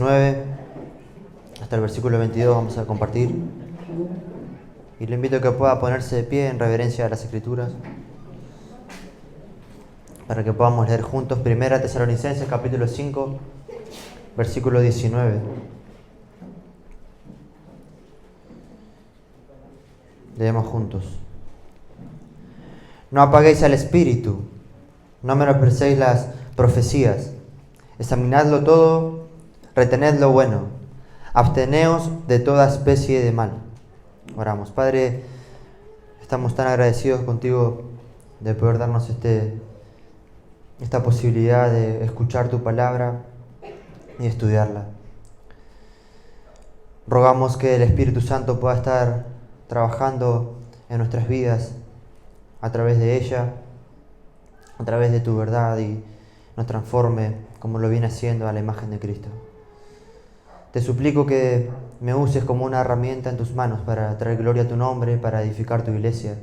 9 hasta el versículo 22 vamos a compartir. Y le invito a que pueda ponerse de pie en reverencia a las Escrituras, para que podamos leer juntos 1 Tesalonicenses capítulo 5, versículo 19. Leemos juntos. No apaguéis al espíritu, no menospreciéis las profecías, examinadlo todo, retened lo bueno, absteneos de toda especie de mal. Oramos. Padre, estamos tan agradecidos contigo de poder darnos esta posibilidad de escuchar tu palabra y estudiarla. Rogamos que el Espíritu Santo pueda estar trabajando en nuestras vidas a través de ella, a través de tu verdad, y nos transforme como lo viene haciendo a la imagen de Cristo. Te suplico que me uses como una herramienta en tus manos para traer gloria a tu nombre, para edificar tu iglesia.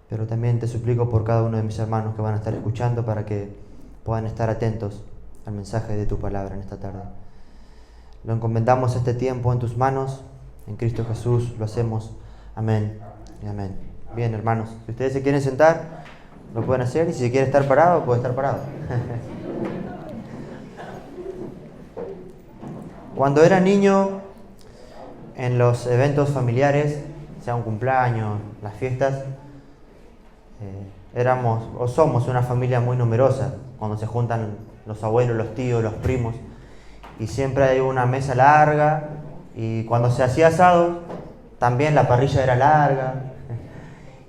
Pero también te suplico por cada uno de mis hermanos que van a estar escuchando, para que puedan estar atentos al mensaje de tu palabra en esta tarde. Lo encomendamos este tiempo en tus manos, en Cristo Jesús lo hacemos. Amén y amén. Bien, hermanos, si ustedes se quieren sentar, lo pueden hacer, y si se quiere estar parado, puede estar parado. Cuando era niño, en los eventos familiares, sea un cumpleaños, las fiestas, somos una familia muy numerosa. Cuando se juntan los abuelos, los tíos, los primos, y siempre hay una mesa larga, y cuando se hacía asado, también la parrilla era larga.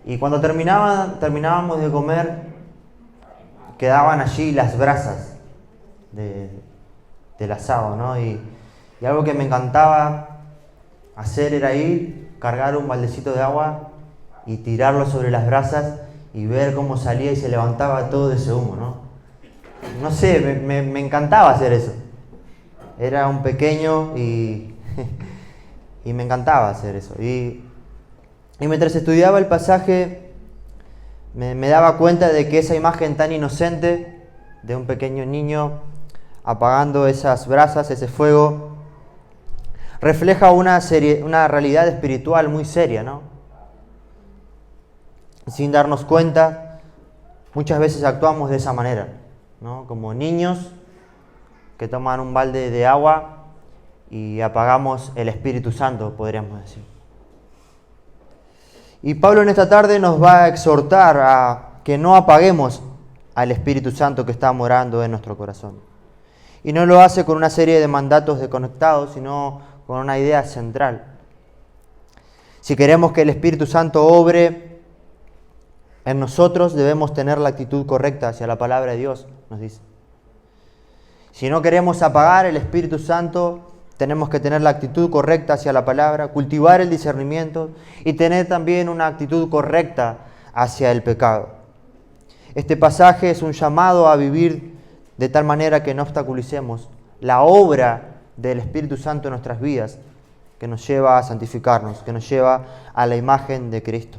Y cuando terminábamos de comer, quedaban allí las brasas del asado, ¿no? Y algo que me encantaba hacer era ir, cargar un baldecito de agua y tirarlo sobre las brasas y ver cómo salía y se levantaba todo ese humo, ¿no? No sé, me encantaba hacer eso. Era un pequeño y me encantaba hacer eso. Y mientras estudiaba el pasaje, me daba cuenta de que esa imagen tan inocente de un pequeño niño apagando esas brasas, ese fuego, refleja una realidad espiritual muy seria, ¿no? Sin darnos cuenta, muchas veces actuamos de esa manera, ¿no? Como niños que toman un balde de agua y apagamos el Espíritu Santo, podríamos decir. Y Pablo en esta tarde nos va a exhortar a que no apaguemos al Espíritu Santo que está morando en nuestro corazón. Y no lo hace con una serie de mandatos desconectados, sino con una idea central. Si queremos que el Espíritu Santo obre en nosotros, debemos tener la actitud correcta hacia la palabra de Dios, nos dice. Si no queremos apagar el Espíritu Santo, tenemos que tener la actitud correcta hacia la palabra, cultivar el discernimiento y tener también una actitud correcta hacia el pecado. Este pasaje es un llamado a vivir de tal manera que no obstaculicemos la obra del Espíritu Santo en nuestras vidas, que nos lleva a santificarnos, que nos lleva a la imagen de Cristo.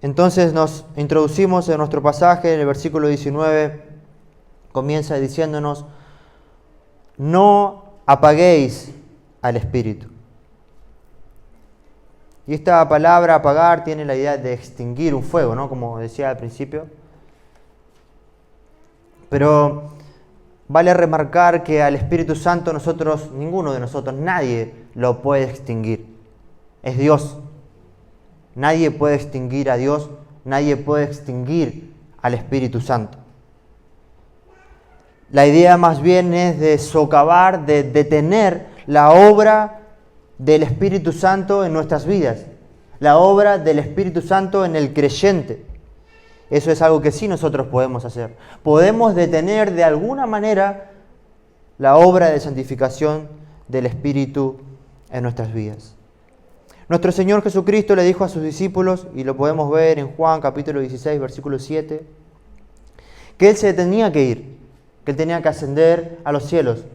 Entonces nos introducimos en nuestro pasaje. En el versículo 19 comienza diciéndonos: no apaguéis al Espíritu. Y esta palabra apagar tiene la idea de extinguir un fuego, ¿no? Como decía al principio. Pero vale remarcar que al Espíritu Santo ninguno de nosotros, nadie lo puede extinguir. Es Dios. Nadie puede extinguir a Dios, nadie puede extinguir al Espíritu Santo. La idea más bien es de socavar, de detener la obra del Espíritu Santo en nuestras vidas, la obra del Espíritu Santo en el creyente. Eso es algo que sí nosotros podemos hacer. Podemos detener de alguna manera la obra de santificación del Espíritu en nuestras vidas. Nuestro Señor Jesucristo le dijo a sus discípulos, y lo podemos ver en Juan capítulo 16, versículo 7, que Él se tenía que ir, que Él tenía que ascender a los cielos,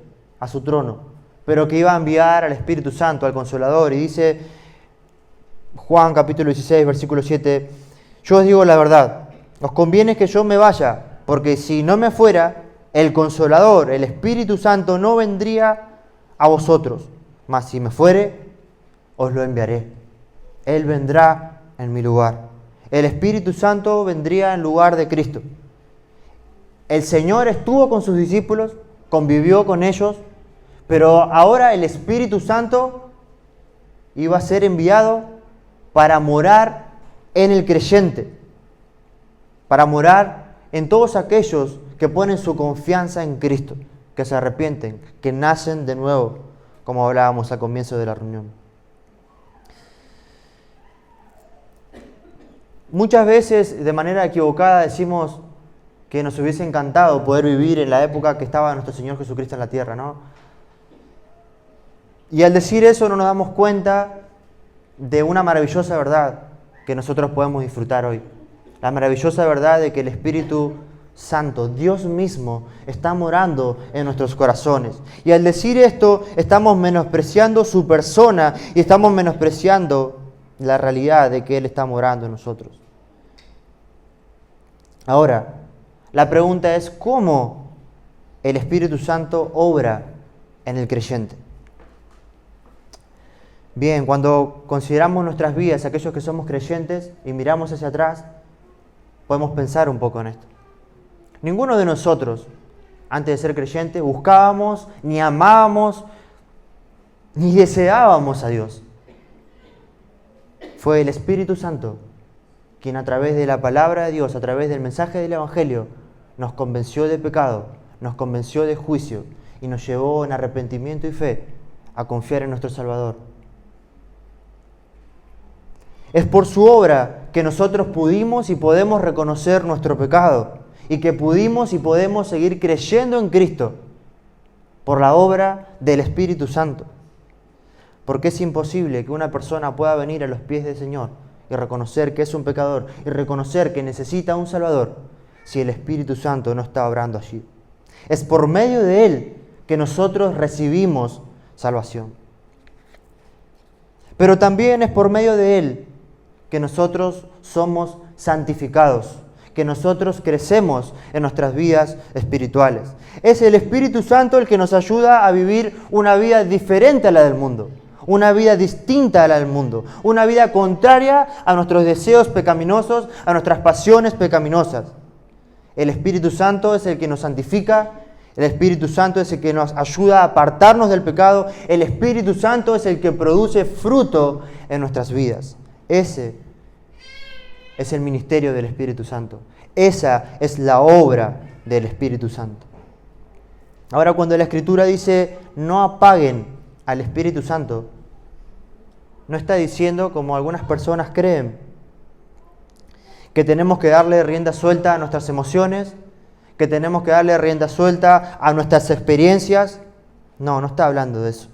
a su trono, pero que iba a enviar al Espíritu Santo, al Consolador. Y dice Juan capítulo 16, versículo 7, yo os digo la verdad, os conviene que yo me vaya, porque si no me fuera, el Consolador, el Espíritu Santo, no vendría a vosotros, mas si me fuere, os lo enviaré. Él vendrá en mi lugar. El Espíritu Santo vendría en lugar de Cristo. El Señor estuvo con sus discípulos, convivió con ellos, pero ahora el Espíritu Santo iba a ser enviado para morar en el creyente, para morar en todos aquellos que ponen su confianza en Cristo, que se arrepienten, que nacen de nuevo, como hablábamos al comienzo de la reunión. Muchas veces, de manera equivocada, decimos que nos hubiese encantado poder vivir en la época que estaba nuestro Señor Jesucristo en la tierra, ¿no? Y al decir eso no nos damos cuenta de una maravillosa verdad que nosotros podemos disfrutar hoy. La maravillosa verdad de que el Espíritu Santo, Dios mismo, está morando en nuestros corazones. Y al decir esto, estamos menospreciando su persona y estamos menospreciando la realidad de que Él está morando en nosotros. Ahora, la pregunta es, ¿cómo el Espíritu Santo obra en el creyente? Bien, cuando consideramos nuestras vidas, aquellos que somos creyentes, y miramos hacia atrás, podemos pensar un poco en esto. Ninguno de nosotros, antes de ser creyentes, buscábamos, ni amábamos, ni deseábamos a Dios. Fue el Espíritu Santo quien a través de la palabra de Dios, a través del mensaje del Evangelio, nos convenció de pecado, nos convenció de juicio y nos llevó en arrepentimiento y fe a confiar en nuestro Salvador. Es por su obra que nosotros pudimos y podemos reconocer nuestro pecado y que pudimos y podemos seguir creyendo en Cristo por la obra del Espíritu Santo. Porque es imposible que una persona pueda venir a los pies del Señor y reconocer que es un pecador y reconocer que necesita un Salvador si el Espíritu Santo no está obrando allí. Es por medio de Él que nosotros recibimos salvación. Pero también es por medio de Él que nosotros somos santificados, que nosotros crecemos en nuestras vidas espirituales. Es el Espíritu Santo el que nos ayuda a vivir una vida diferente a la del mundo, una vida distinta a la del mundo, una vida contraria a nuestros deseos pecaminosos, a nuestras pasiones pecaminosas. El Espíritu Santo es el que nos santifica, el Espíritu Santo es el que nos ayuda a apartarnos del pecado, el Espíritu Santo es el que produce fruto en nuestras vidas. Ese es el ministerio del Espíritu Santo. Esa es la obra del Espíritu Santo. Ahora, cuando la Escritura dice no apaguen al Espíritu Santo, no está diciendo, como algunas personas creen, que tenemos que darle rienda suelta a nuestras emociones, que tenemos que darle rienda suelta a nuestras experiencias. No, no está hablando de eso.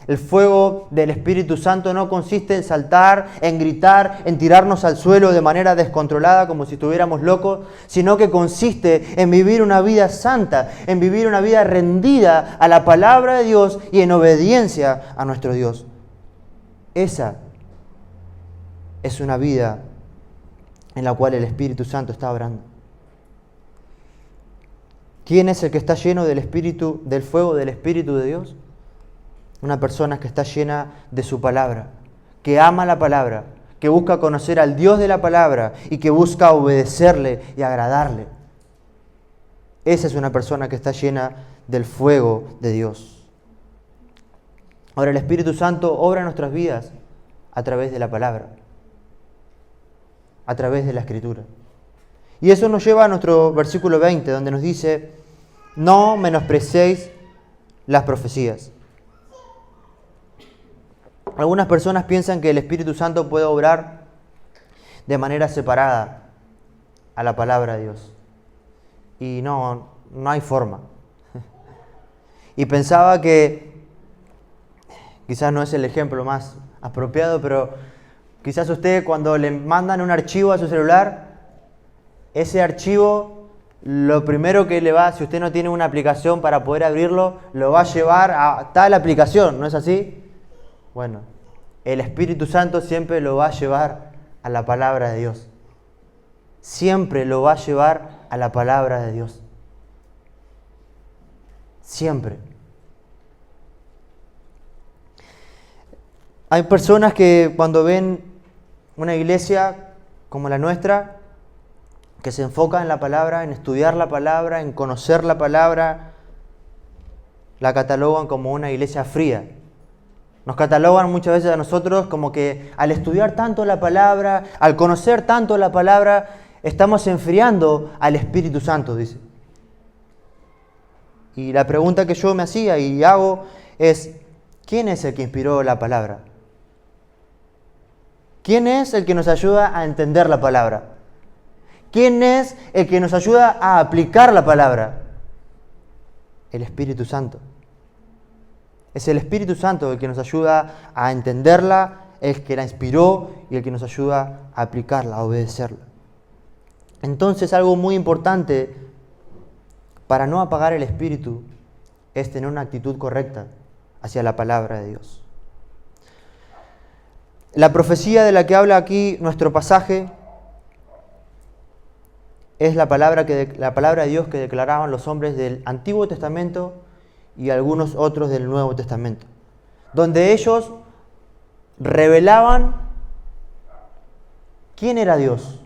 El fuego del Espíritu Santo no consiste en saltar, en gritar, en tirarnos al suelo de manera descontrolada como si estuviéramos locos, sino que consiste en vivir una vida santa, en vivir una vida rendida a la palabra de Dios y en obediencia a nuestro Dios. Esa es una vida en la cual el Espíritu Santo está obrando. ¿Quién es el que está lleno del Espíritu, del fuego del Espíritu de Dios? Una persona que está llena de su palabra, que ama la palabra, que busca conocer al Dios de la palabra y que busca obedecerle y agradarle. Esa es una persona que está llena del fuego de Dios. Ahora, el Espíritu Santo obra en nuestras vidas a través de la palabra, a través de la Escritura. Y eso nos lleva a nuestro versículo 20, donde nos dice, no menospreciéis las profecías. Algunas personas piensan que el Espíritu Santo puede obrar de manera separada a la palabra de Dios. Y no hay forma. Y pensaba que, quizás no es el ejemplo más apropiado, pero quizás usted cuando le mandan un archivo a su celular, ese archivo, lo primero que le va, si usted no tiene una aplicación para poder abrirlo, lo va a llevar a tal aplicación, ¿no es así? Bueno, el Espíritu Santo siempre lo va a llevar a la palabra de Dios. Siempre lo va a llevar a la palabra de Dios. Siempre. Hay personas que cuando ven una iglesia como la nuestra, que se enfoca en la palabra, en estudiar la palabra, en conocer la palabra, la catalogan como una iglesia fría. Nos catalogan muchas veces a nosotros como que al estudiar tanto la palabra, al conocer tanto la palabra, estamos enfriando al Espíritu Santo, dice. Y la pregunta que yo me hacía y hago es, ¿quién es el que inspiró la palabra? ¿Quién es el que nos ayuda a entender la palabra? ¿Quién es el que nos ayuda a aplicar la palabra? El Espíritu Santo. Es el Espíritu Santo el que nos ayuda a entenderla, el que la inspiró y el que nos ayuda a aplicarla, a obedecerla. Entonces, algo muy importante para no apagar el Espíritu es tener una actitud correcta hacia la palabra de Dios. La profecía de la que habla aquí nuestro pasaje es la palabra de Dios que declaraban los hombres del Antiguo Testamento y algunos otros del Nuevo Testamento, donde ellos revelaban quién era Dios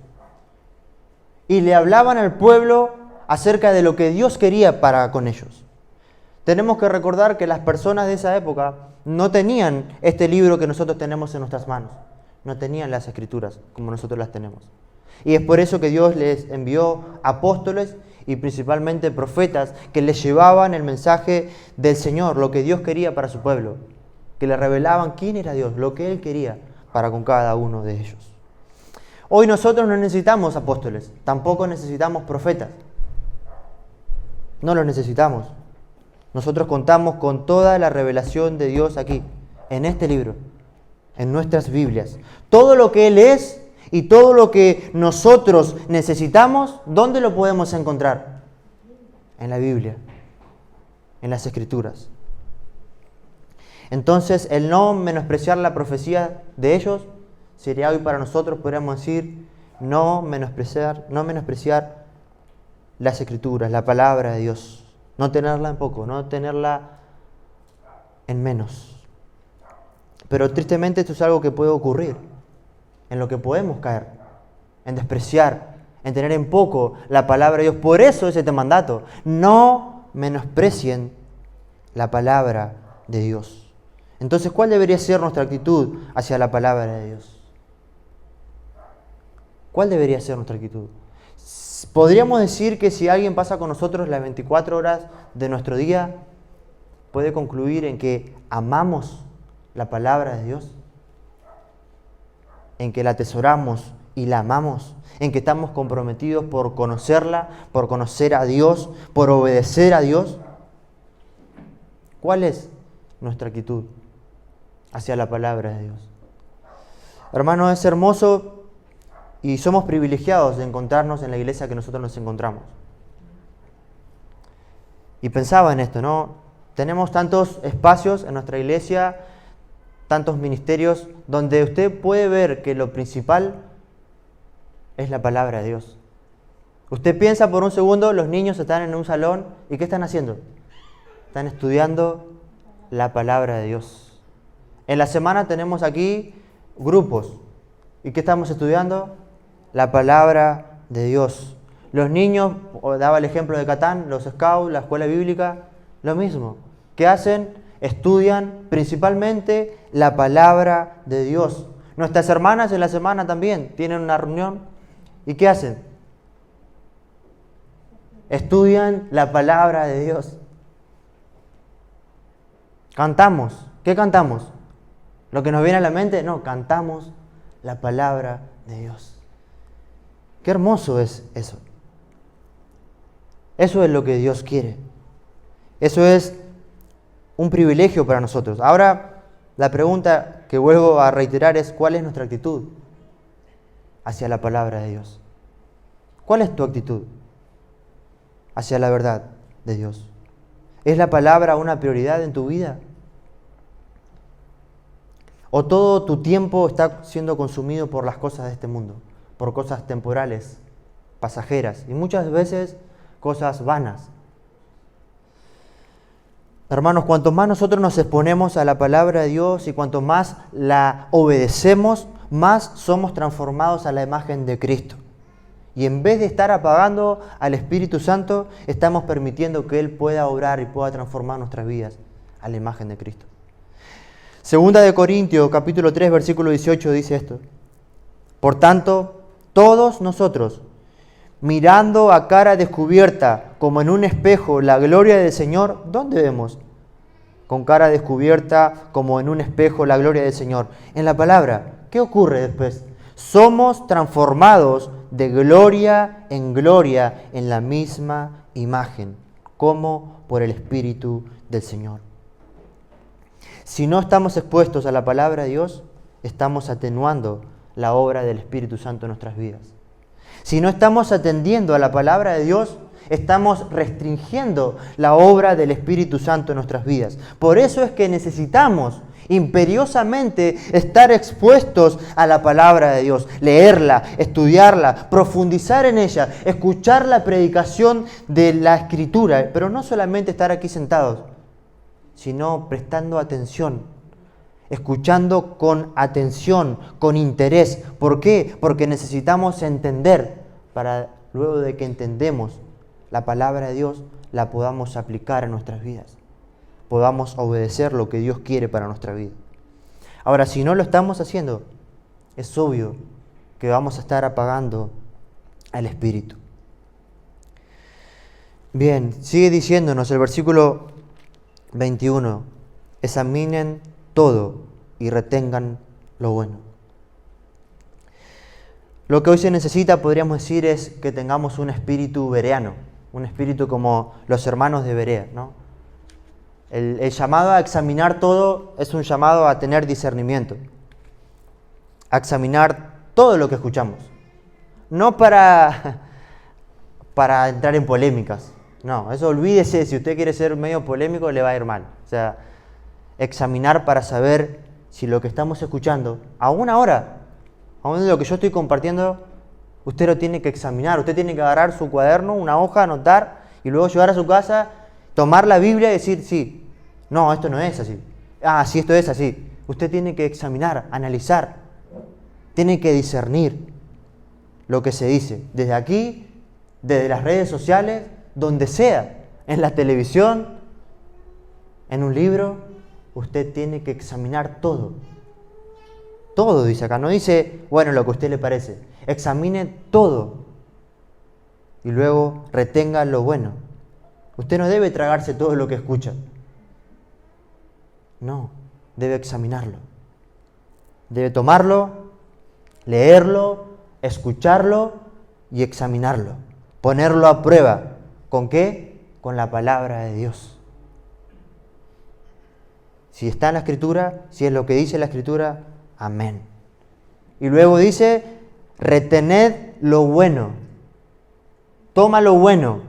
y le hablaban al pueblo acerca de lo que Dios quería para con ellos. Tenemos que recordar que las personas de esa época no tenían este libro que nosotros tenemos en nuestras manos, no tenían las Escrituras como nosotros las tenemos. Y es por eso que Dios les envió apóstoles y principalmente profetas que les llevaban el mensaje del Señor, lo que Dios quería para su pueblo, que le revelaban quién era Dios, lo que Él quería para con cada uno de ellos. Hoy nosotros no necesitamos apóstoles, tampoco necesitamos profetas. No los necesitamos. Nosotros contamos con toda la revelación de Dios aquí, en este libro, en nuestras Biblias. Todo lo que Él es y todo lo que nosotros necesitamos, ¿dónde lo podemos encontrar? En la Biblia, en las Escrituras. Entonces, el no menospreciar la profecía de ellos sería hoy para nosotros, podríamos decir, no menospreciar las Escrituras, la palabra de Dios. No tenerla en poco, no tenerla en menos. Pero tristemente esto es algo que puede ocurrir, en lo que podemos caer, en despreciar, en tener en poco la palabra de Dios. Por eso es este mandato. No menosprecien la palabra de Dios. Entonces, ¿cuál debería ser nuestra actitud hacia la palabra de Dios? ¿Cuál debería ser nuestra actitud? Podríamos decir que si alguien pasa con nosotros las 24 horas de nuestro día, puede concluir en que amamos la palabra de Dios, en que la atesoramos y la amamos, en que estamos comprometidos por conocerla, por conocer a Dios, por obedecer a Dios. ¿Cuál es nuestra actitud hacia la palabra de Dios? Hermano, es hermoso y somos privilegiados de encontrarnos en la iglesia que nosotros nos encontramos. Y pensaba en esto, ¿no? Tenemos tantos espacios en nuestra iglesia, tantos ministerios, donde usted puede ver que lo principal es la palabra de Dios. Usted piensa por un segundo, los niños están en un salón, ¿y qué están haciendo? Están estudiando la palabra de Dios. En la semana tenemos aquí grupos. ¿Y qué estamos estudiando? La palabra de Dios. Los niños, daba el ejemplo de Catán, los scouts, la escuela bíblica, lo mismo. ¿Qué hacen? Estudian principalmente la palabra de Dios. Nuestras hermanas en la semana también tienen una reunión. ¿Y qué hacen? Estudian la palabra de Dios. Cantamos. ¿Qué cantamos? ¿Lo que nos viene a la mente? No, cantamos la palabra de Dios. Qué hermoso es eso. Eso es lo que Dios quiere. Eso es un privilegio para nosotros. Ahora, la pregunta que vuelvo a reiterar es, ¿cuál es nuestra actitud hacia la palabra de Dios? ¿Cuál es tu actitud hacia la verdad de Dios? ¿Es la palabra una prioridad en tu vida? ¿O todo tu tiempo está siendo consumido por las cosas de este mundo? Por cosas temporales, pasajeras y muchas veces cosas vanas. Hermanos, cuanto más nosotros nos exponemos a la palabra de Dios y cuanto más la obedecemos, más somos transformados a la imagen de Cristo. Y en vez de estar apagando al Espíritu Santo, estamos permitiendo que Él pueda obrar y pueda transformar nuestras vidas a la imagen de Cristo. Segunda de Corintios, capítulo 3, versículo 18, dice esto. Por tanto, todos nosotros, mirando a cara descubierta, como en un espejo, la gloria del Señor, ¿dónde vemos? Con cara descubierta, como en un espejo, la gloria del Señor. En la palabra, ¿qué ocurre después? Somos transformados de gloria en la misma imagen, como por el Espíritu del Señor. Si no estamos expuestos a la palabra de Dios, estamos atenuando la obra del Espíritu Santo en nuestras vidas. Si no estamos atendiendo a la palabra de Dios, estamos restringiendo la obra del Espíritu Santo en nuestras vidas. Por eso es que necesitamos imperiosamente estar expuestos a la palabra de Dios, leerla, estudiarla, profundizar en ella, escuchar la predicación de la Escritura, pero no solamente estar aquí sentados, sino prestando atención, escuchando con atención, con interés. ¿Por qué? Porque necesitamos entender para luego de que entendemos la palabra de Dios, la podamos aplicar a nuestras vidas, podamos obedecer lo que Dios quiere para nuestra vida. Ahora, si no lo estamos haciendo, es obvio que vamos a estar apagando al Espíritu. Bien, sigue diciéndonos el versículo 21, examinen todo y retengan lo bueno. Lo que hoy se necesita, podríamos decir, es que tengamos un espíritu bereano, un espíritu como los hermanos de Berea, ¿no? El llamado a examinar todo es un llamado a tener discernimiento, a examinar todo lo que escuchamos. No para entrar en polémicas, no, eso olvídese, si usted quiere ser medio polémico le va a ir mal. O sea, examinar para saber si lo que estamos escuchando, aún ahora, aún de lo que yo estoy compartiendo, usted lo tiene que examinar, usted tiene que agarrar su cuaderno, una hoja, anotar y luego llegar a su casa, tomar la Biblia y decir, sí, no, esto no es así. Ah, sí, esto es así. Usted tiene que examinar, analizar, tiene que discernir lo que se dice. Desde aquí, desde las redes sociales, donde sea, en la televisión, en un libro, usted tiene que examinar todo. Todo dice acá, no dice, bueno, lo que a usted le parece. Examine todo y luego retenga lo bueno. Usted no debe tragarse todo lo que escucha. No, debe examinarlo. Debe tomarlo, leerlo, escucharlo y examinarlo. Ponerlo a prueba. ¿Con qué? Con la palabra de Dios. Si está en la Escritura, si es lo que dice la Escritura, amén. Y luego dice, retened lo bueno. Toma lo bueno.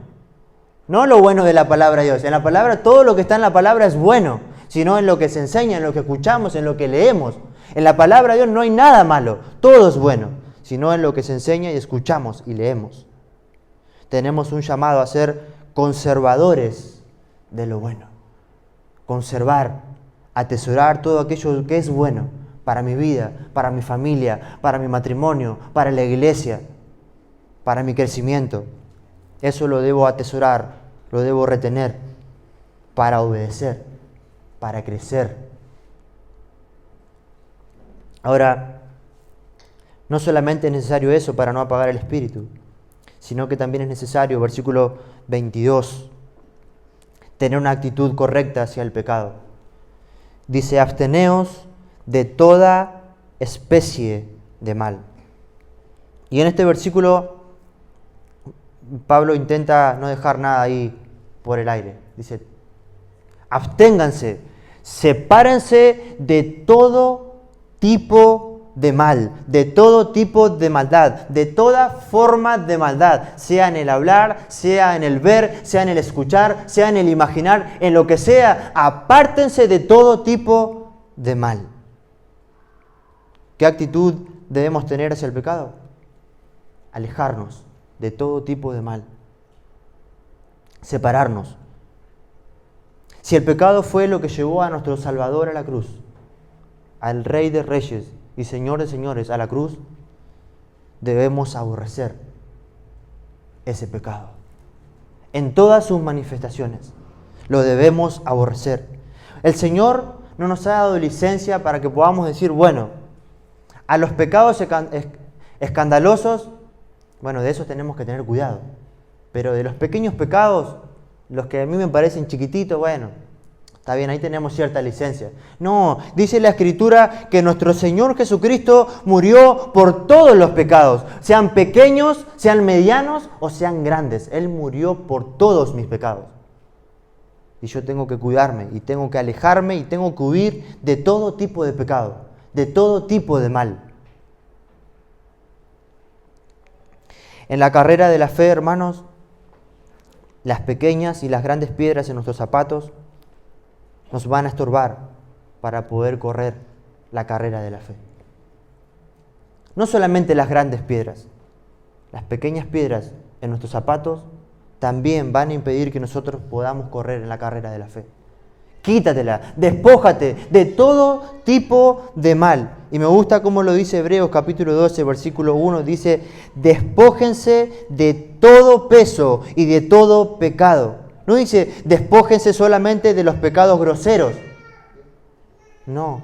No lo bueno de la palabra de Dios. En la palabra, todo lo que está en la palabra es bueno, sino en lo que se enseña, en lo que escuchamos, en lo que leemos. En la palabra de Dios no hay nada malo, todo es bueno, sino en lo que se enseña y escuchamos y leemos. Tenemos un llamado a ser conservadores de lo bueno. Conservar, atesorar todo aquello que es bueno para mi vida, para mi familia, para mi matrimonio, para la iglesia, para mi crecimiento. Eso lo debo atesorar, lo debo retener para obedecer, para crecer. Ahora, no solamente es necesario eso para no apagar el espíritu, sino que también es necesario, versículo 22, tener una actitud correcta hacia el pecado. Dice, absteneos de toda especie de mal. Y en este versículo, Pablo intenta no dejar nada ahí por el aire. Dice, absténganse, sepárense de todo tipo de mal, de todo tipo de maldad, de toda forma de maldad, sea en el hablar, sea en el ver, sea en el escuchar, sea en el imaginar, en lo que sea, apártense de todo tipo de mal. ¿Qué actitud debemos tener hacia el pecado? Alejarnos de todo tipo de mal. Separarnos. Si el pecado fue lo que llevó a nuestro Salvador a la cruz, al Rey de Reyes y Señor de Señores a la cruz, debemos aborrecer ese pecado. En todas sus manifestaciones, lo debemos aborrecer. El Señor no nos ha dado licencia para que podamos decir, bueno, a los pecados escandalosos, bueno, de esos tenemos que tener cuidado. Pero de los pequeños pecados, los que a mí me parecen chiquititos, bueno, está bien, ahí tenemos cierta licencia. No, dice la Escritura que nuestro Señor Jesucristo murió por todos los pecados, sean pequeños, sean medianos o sean grandes. Él murió por todos mis pecados. Y yo tengo que cuidarme, y tengo que alejarme, y tengo que huir de todo tipo de pecado, de todo tipo de mal. En la carrera de la fe, hermanos, las pequeñas y las grandes piedras en nuestros zapatos nos van a estorbar para poder correr la carrera de la fe. No solamente las grandes piedras, las pequeñas piedras en nuestros zapatos también van a impedir que nosotros podamos correr en la carrera de la fe. Quítatela, despójate de todo tipo de mal. Y me gusta cómo lo dice Hebreos capítulo 12, versículo 1, dice, despójense de todo peso y de todo pecado. No dice, despójense solamente de los pecados groseros. No,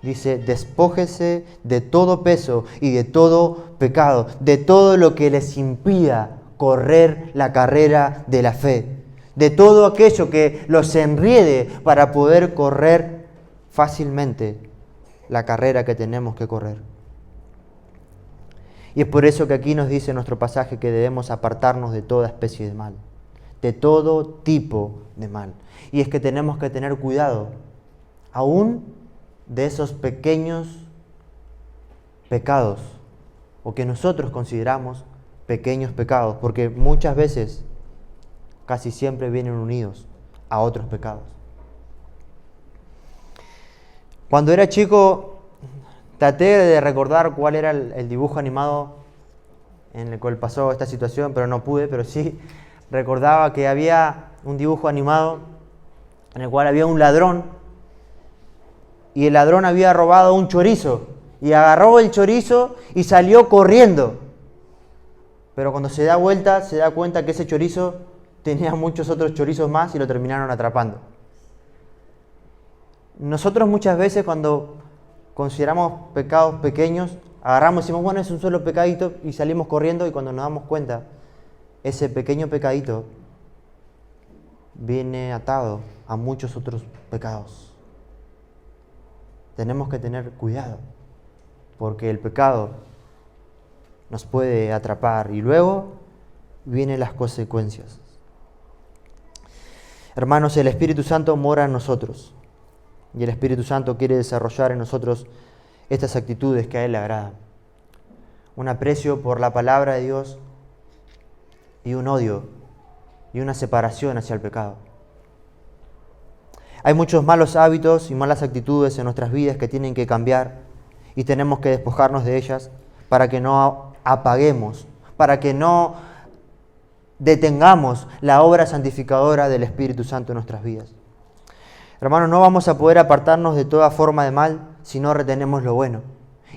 dice, despójense de todo peso y de todo pecado, de todo lo que les impida correr la carrera de la fe. De todo aquello que los enriede para poder correr fácilmente la carrera que tenemos que correr. Y es por eso que aquí nos dice nuestro pasaje que debemos apartarnos de toda especie de mal, de todo tipo de mal. Y es que tenemos que tener cuidado, aún de esos pequeños pecados, o que nosotros consideramos pequeños pecados, porque muchas veces, casi siempre vienen unidos a otros pecados. Cuando era chico, traté de recordar cuál era el dibujo animado en el cual pasó esta situación, pero no pude, pero sí recordaba que había un dibujo animado en el cual había un ladrón y el ladrón había robado un chorizo y agarró el chorizo y salió corriendo. Pero cuando se da vuelta, se da cuenta que ese chorizo tenía muchos otros chorizos más y lo terminaron atrapando. Nosotros muchas veces cuando consideramos pecados pequeños, agarramos y decimos, bueno, es un solo pecadito y salimos corriendo, y cuando nos damos cuenta, ese pequeño pecadito viene atado a muchos otros pecados. Tenemos que tener cuidado, porque el pecado nos puede atrapar y luego vienen las consecuencias. Hermanos, el Espíritu Santo mora en nosotros y el Espíritu Santo quiere desarrollar en nosotros estas actitudes que a Él le agradan. Un aprecio por la palabra de Dios y un odio y una separación hacia el pecado. Hay muchos malos hábitos y malas actitudes en nuestras vidas que tienen que cambiar y tenemos que despojarnos de ellas para que no apaguemos, para que no detengamos la obra santificadora del Espíritu Santo en nuestras vidas. Hermanos, no vamos a poder apartarnos de toda forma de mal si no retenemos lo bueno.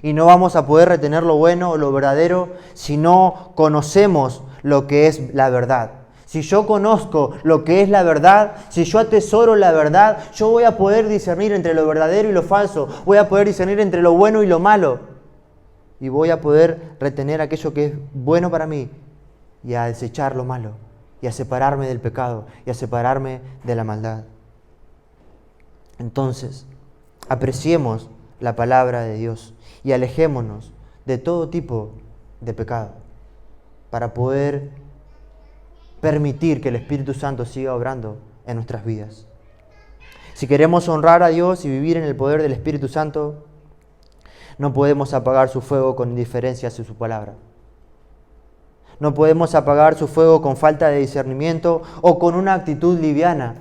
Y no vamos a poder retener lo bueno o lo verdadero si no conocemos lo que es la verdad. Si yo conozco lo que es la verdad, si yo atesoro la verdad, yo voy a poder discernir entre lo verdadero y lo falso. Voy a poder discernir entre lo bueno y lo malo. Y voy a poder retener aquello que es bueno para mí y a desechar lo malo, y a separarme del pecado, y a separarme de la maldad. Entonces, apreciemos la palabra de Dios y alejémonos de todo tipo de pecado para poder permitir que el Espíritu Santo siga obrando en nuestras vidas. Si queremos honrar a Dios y vivir en el poder del Espíritu Santo, no podemos apagar su fuego con indiferencia hacia su palabra. No podemos apagar su fuego con falta de discernimiento o con una actitud liviana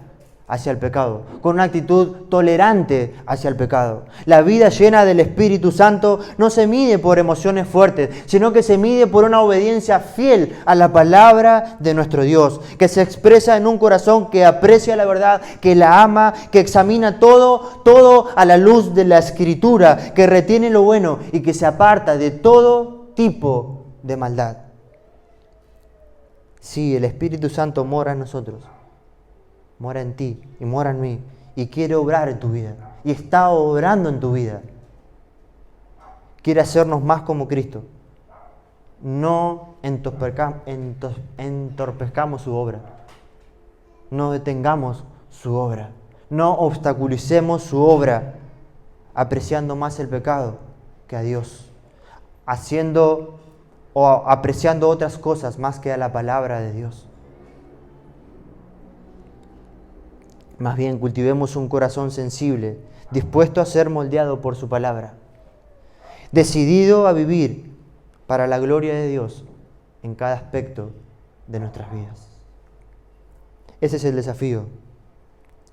hacia el pecado, con una actitud tolerante hacia el pecado. La vida llena del Espíritu Santo no se mide por emociones fuertes, sino que se mide por una obediencia fiel a la palabra de nuestro Dios, que se expresa en un corazón que aprecia la verdad, que la ama, que examina todo a la luz de la Escritura, que retiene lo bueno y que se aparta de todo tipo de maldad. Sí, el Espíritu Santo mora en nosotros. Mora en ti y mora en mí y quiere obrar en tu vida y está obrando en tu vida. Quiere hacernos más como Cristo. No entorpezcamos su obra. No detengamos su obra. No obstaculicemos su obra apreciando más el pecado que a Dios. Haciendo o apreciando otras cosas más que a la palabra de Dios. Más bien, cultivemos un corazón sensible, dispuesto a ser moldeado por su palabra, decidido a vivir para la gloria de Dios en cada aspecto de nuestras vidas. Ese es el desafío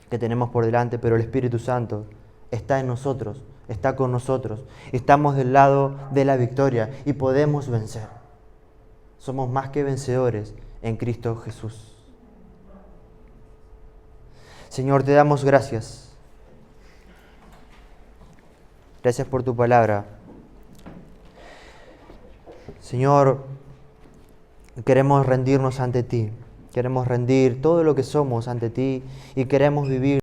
que tenemos por delante, pero el Espíritu Santo está en nosotros, está con nosotros. Estamos del lado de la victoria y podemos vencer. Somos más que vencedores en Cristo Jesús. Señor, te damos gracias. Gracias por tu palabra. Señor, queremos rendirnos ante ti. Queremos rendir todo lo que somos ante ti y queremos vivir